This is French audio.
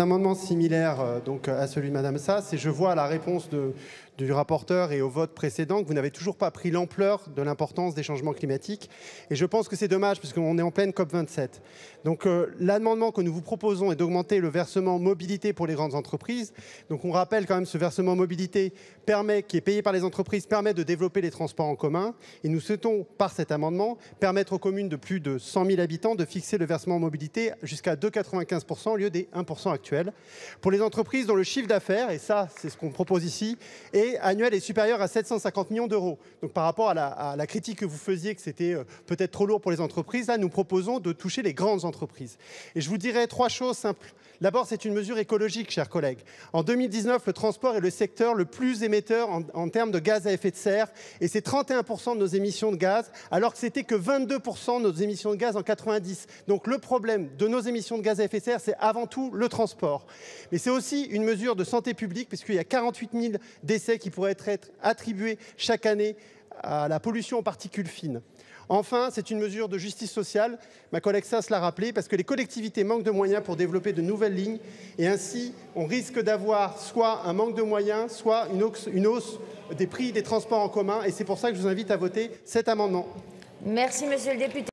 Un amendement similaire donc, à celui de Madame Sass, et je vois la réponse du rapporteur et au vote précédent que vous n'avez toujours pas pris l'ampleur de l'importance des changements climatiques. Et je pense que c'est dommage puisqu'on est en pleine COP27. Donc l'amendement que nous vous proposons est d'augmenter le versement mobilité pour les grandes entreprises. Donc on rappelle quand même ce versement mobilité qui est payé par les entreprises permet de développer les transports en commun. Et nous souhaitons par cet amendement permettre aux communes de plus de 100 000 habitants de fixer le versement mobilité jusqu'à 2,95% au lieu des 1% actuels. Pour les entreprises dont le chiffre d'affaires, et ça c'est ce qu'on propose ici, annuel est supérieur à 750 millions d'euros. Donc par rapport à la critique que vous faisiez que c'était peut-être trop lourd pour les entreprises, là nous proposons de toucher les grandes entreprises. Et je vous dirais 3 choses simples. D'abord, c'est une mesure écologique, chers collègues. En 2019, le transport est le secteur le plus émetteur en termes de gaz à effet de serre, et c'est 31% de nos émissions de gaz, alors que c'était que 22% de nos émissions de gaz en 90. Donc le problème de nos émissions de gaz à effet de serre, c'est avant tout le transport. Mais c'est aussi une mesure de santé publique, puisqu'il y a 48 000 décès qui pourraient être attribués chaque année à la pollution aux particules fines. Enfin, c'est une mesure de justice sociale, ma collègue Sass l'a rappelé, parce que les collectivités manquent de moyens pour développer de nouvelles lignes, et ainsi, on risque d'avoir soit un manque de moyens, soit une hausse des prix des transports en commun, et c'est pour ça que je vous invite à voter cet amendement. Merci, monsieur le député.